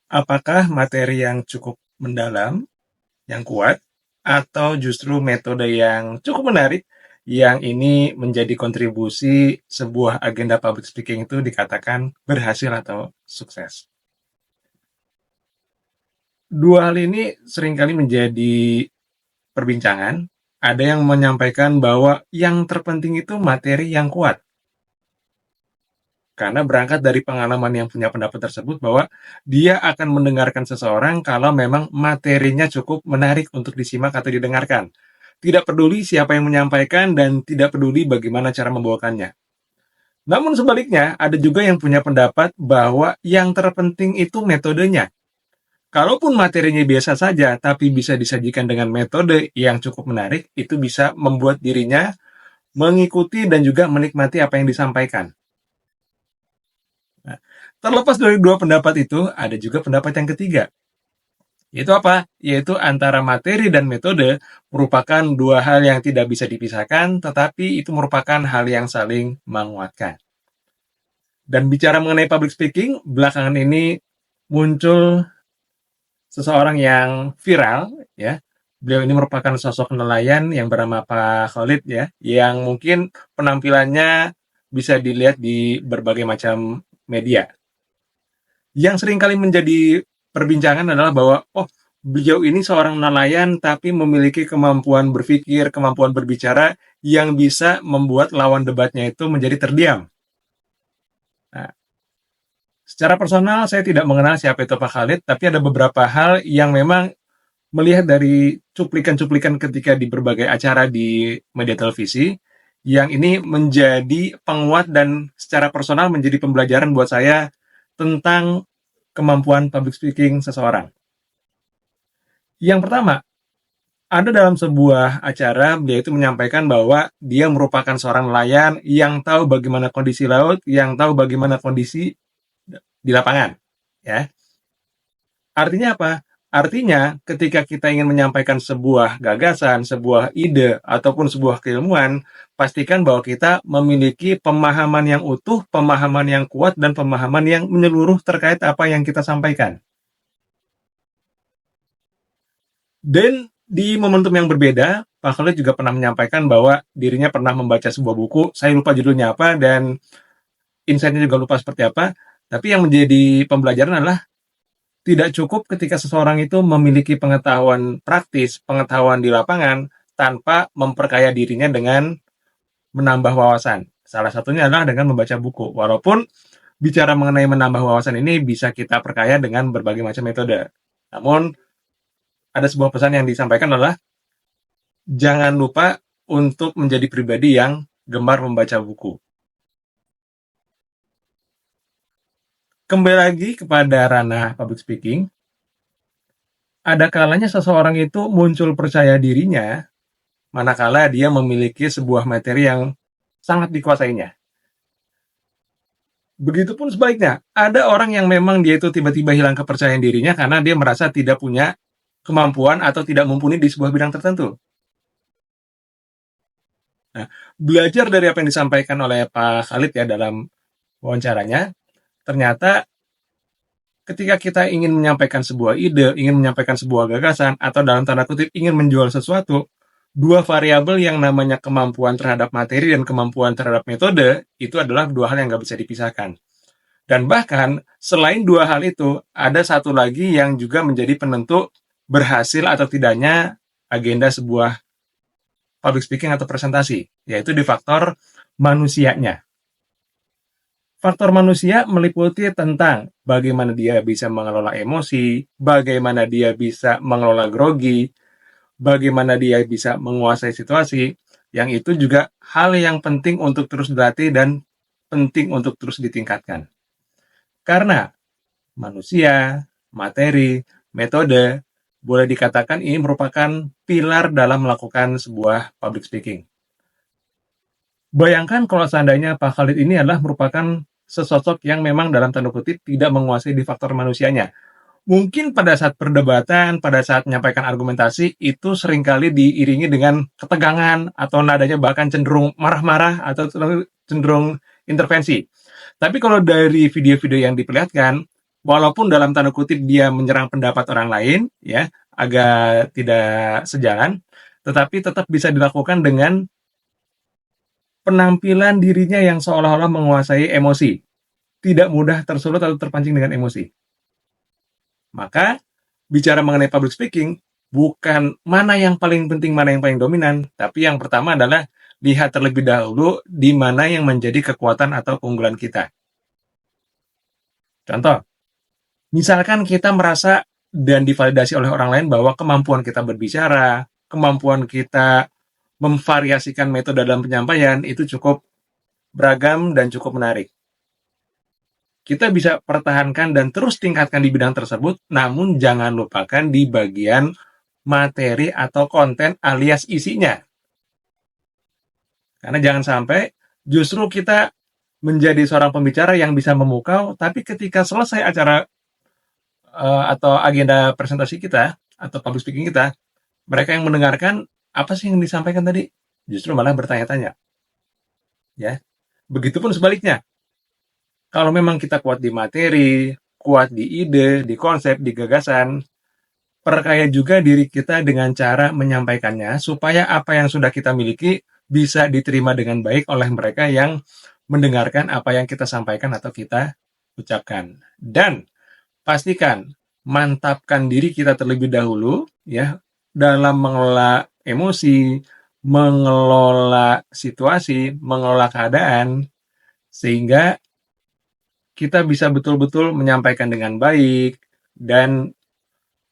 Apakah materi yang cukup mendalam, yang kuat, atau justru metode yang cukup menarik, yang ini menjadi kontribusi sebuah agenda public speaking itu dikatakan berhasil atau sukses? Dua hal ini seringkali menjadi perbincangan. Ada yang menyampaikan bahwa yang terpenting itu materi yang kuat. Karena berangkat dari pengalaman yang punya pendapat tersebut bahwa dia akan mendengarkan seseorang kalau memang materinya cukup menarik untuk disimak atau didengarkan. Tidak peduli siapa yang menyampaikan dan tidak peduli bagaimana cara membawakannya. Namun sebaliknya, ada juga yang punya pendapat bahwa yang terpenting itu metodenya. Kalaupun materinya biasa saja, tapi bisa disajikan dengan metode yang cukup menarik, itu bisa membuat dirinya mengikuti dan juga menikmati apa yang disampaikan. Nah, terlepas dari dua pendapat itu, ada juga pendapat yang ketiga. Yaitu apa? Yaitu antara materi dan metode merupakan dua hal yang tidak bisa dipisahkan, tetapi itu merupakan hal yang saling menguatkan. Dan bicara mengenai public speaking, belakangan ini muncul seseorang yang viral, ya. Beliau ini merupakan sosok nelayan yang bernama Pak Khalid, ya, yang mungkin penampilannya bisa dilihat di berbagai macam media. Yang seringkali menjadi perbincangan adalah bahwa, oh, beliau ini seorang nelayan tapi memiliki kemampuan berpikir, kemampuan berbicara yang bisa membuat lawan debatnya itu menjadi terdiam. Nah, secara personal saya tidak mengenal siapa itu Pak Khalid, tapi ada beberapa hal yang memang melihat dari cuplikan-cuplikan ketika di berbagai acara di media televisi, yang ini menjadi penguat dan secara personal menjadi pembelajaran buat saya tentang kemampuan public speaking seseorang. Yang pertama, ada dalam sebuah acara, dia itu menyampaikan bahwa dia merupakan seorang nelayan yang tahu bagaimana kondisi laut, yang tahu bagaimana kondisi di lapangan. Ya, artinya apa? Artinya, ketika kita ingin menyampaikan sebuah gagasan, sebuah ide, ataupun sebuah keilmuan, pastikan bahwa kita memiliki pemahaman yang utuh, pemahaman yang kuat, dan pemahaman yang menyeluruh terkait apa yang kita sampaikan. Dan di momentum yang berbeda, Pak Khalid juga pernah menyampaikan bahwa dirinya pernah membaca sebuah buku, saya lupa judulnya apa, dan insight-nya juga lupa seperti apa, tapi yang menjadi pembelajaran adalah tidak cukup ketika seseorang itu memiliki pengetahuan praktis, pengetahuan di lapangan, tanpa memperkaya dirinya dengan menambah wawasan. Salah satunya adalah dengan membaca buku. Walaupun bicara mengenai menambah wawasan ini bisa kita perkaya dengan berbagai macam metode. Namun, ada sebuah pesan yang disampaikan adalah, jangan lupa untuk menjadi pribadi yang gemar membaca buku. Kembali lagi kepada ranah public speaking, ada kalanya seseorang itu muncul percaya dirinya manakala dia memiliki sebuah materi yang sangat dikuasainya. Begitupun sebaliknya, ada orang yang memang dia itu tiba-tiba hilang kepercayaan dirinya karena dia merasa tidak punya kemampuan atau tidak mumpuni di sebuah bidang tertentu. Nah, belajar dari apa yang disampaikan oleh Pak Khalid ya dalam wawancaranya, ternyata ketika kita ingin menyampaikan sebuah ide, ingin menyampaikan sebuah gagasan, atau dalam tanda kutip ingin menjual sesuatu, dua variabel yang namanya kemampuan terhadap materi dan kemampuan terhadap metode, itu adalah dua hal yang nggak bisa dipisahkan. Dan bahkan, selain dua hal itu, ada satu lagi yang juga menjadi penentu berhasil atau tidaknya agenda sebuah public speaking atau presentasi, yaitu di faktor manusianya. Faktor manusia meliputi tentang bagaimana dia bisa mengelola emosi, bagaimana dia bisa mengelola grogi, bagaimana dia bisa menguasai situasi, yang itu juga hal yang penting untuk terus dilatih dan penting untuk terus ditingkatkan. Karena manusia, materi, metode, boleh dikatakan ini merupakan pilar dalam melakukan sebuah public speaking. Bayangkan kalau seandainya Pak Khalid ini adalah merupakan sesosok yang memang dalam tanda kutip tidak menguasai di faktor manusianya. Mungkin pada saat perdebatan, pada saat menyampaikan argumentasi, itu seringkali diiringi dengan ketegangan atau nadanya bahkan cenderung marah-marah atau cenderung intervensi. Tapi kalau dari video-video yang diperlihatkan, walaupun dalam tanda kutip dia menyerang pendapat orang lain, ya, agak tidak sejalan, tetapi tetap bisa dilakukan dengan penampilan dirinya yang seolah-olah menguasai emosi, tidak mudah tersulut atau terpancing dengan emosi. Maka, bicara mengenai public speaking, bukan mana yang paling penting, mana yang paling dominan, tapi yang pertama adalah lihat terlebih dahulu di mana yang menjadi kekuatan atau keunggulan kita. Contoh, misalkan kita merasa dan divalidasi oleh orang lain bahwa kemampuan kita berbicara, kemampuan kita memvariasikan metode dalam penyampaian itu cukup beragam dan cukup menarik. Kita bisa pertahankan dan terus tingkatkan di bidang tersebut, namun jangan lupakan di bagian materi atau konten alias isinya. Karena jangan sampai justru kita menjadi seorang pembicara yang bisa memukau, tapi ketika selesai acara atau agenda presentasi kita atau public speaking kita, mereka yang mendengarkan apa sih yang disampaikan tadi? Justru malah bertanya-tanya. Ya, begitupun sebaliknya. Kalau memang kita kuat di materi, kuat di ide, di konsep, di gagasan, perkaya juga diri kita dengan cara menyampaikannya supaya apa yang sudah kita miliki bisa diterima dengan baik oleh mereka yang mendengarkan apa yang kita sampaikan atau kita ucapkan. Dan pastikan mantapkan diri kita terlebih dahulu ya dalam mengelola emosi, mengelola situasi, mengelola keadaan sehingga kita bisa betul-betul menyampaikan dengan baik dan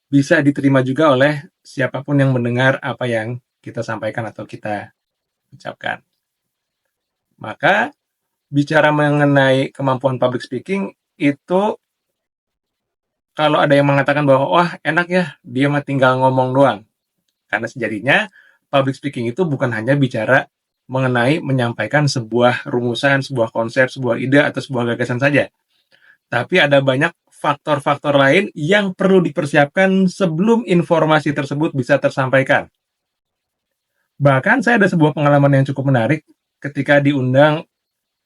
bisa diterima juga oleh siapapun yang mendengar apa yang kita sampaikan atau kita ucapkan. Maka bicara mengenai kemampuan public speaking itu kalau ada yang mengatakan bahwa wah enak ya dia mah tinggal ngomong doang. Karena sejatinya public speaking itu bukan hanya bicara mengenai menyampaikan sebuah rumusan, sebuah konsep, sebuah ide atau sebuah gagasan saja. Tapi ada banyak faktor-faktor lain yang perlu dipersiapkan sebelum informasi tersebut bisa tersampaikan. Bahkan saya ada sebuah pengalaman yang cukup menarik ketika diundang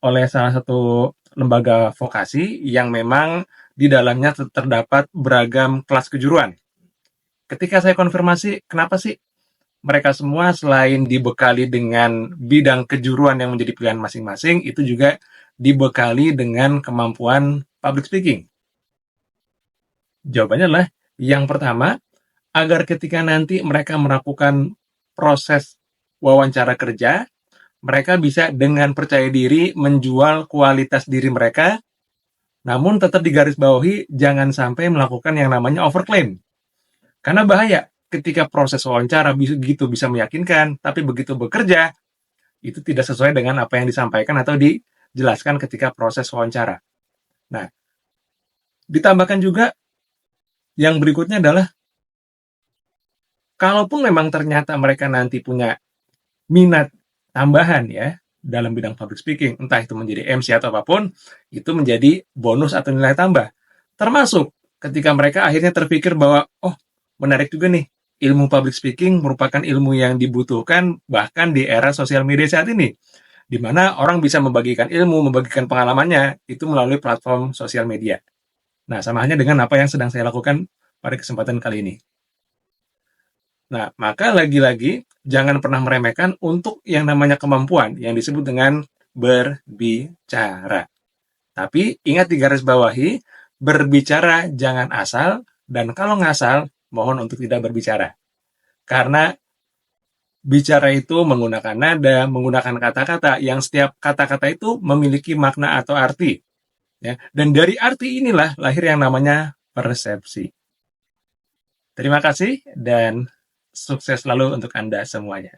oleh salah satu lembaga vokasi yang memang di dalamnya terdapat beragam kelas kejuruan. Ketika saya konfirmasi, kenapa sih mereka semua selain dibekali dengan bidang kejuruan yang menjadi pilihan masing-masing, itu juga dibekali dengan kemampuan public speaking? Jawabannya adalah, yang pertama, agar ketika nanti mereka melakukan proses wawancara kerja, mereka bisa dengan percaya diri menjual kualitas diri mereka, namun tetap digarisbawahi jangan sampai melakukan yang namanya overclaim. Karena bahaya ketika proses wawancara begitu bisa meyakinkan, tapi begitu bekerja, itu tidak sesuai dengan apa yang disampaikan atau dijelaskan ketika proses wawancara. Nah, ditambahkan juga yang berikutnya adalah, kalaupun memang ternyata mereka nanti punya minat tambahan ya, dalam bidang public speaking, entah itu menjadi MC atau apapun, itu menjadi bonus atau nilai tambah. Termasuk ketika mereka akhirnya terpikir bahwa, oh menarik juga nih, ilmu public speaking merupakan ilmu yang dibutuhkan bahkan di era sosial media saat ini, di mana orang bisa membagikan ilmu, membagikan pengalamannya, itu melalui platform sosial media. Nah, sama halnya dengan apa yang sedang saya lakukan pada kesempatan kali ini. Nah, maka lagi-lagi jangan pernah meremehkan untuk yang namanya kemampuan yang disebut dengan berbicara. Tapi ingat digarisbawahi, berbicara jangan asal, dan kalau ngasal, mohon untuk tidak berbicara. Karena bicara itu menggunakan nada, menggunakan kata-kata, yang setiap kata-kata itu memiliki makna atau arti. Ya. Dan dari arti inilah lahir yang namanya persepsi. Terima kasih dan sukses selalu untuk Anda semuanya.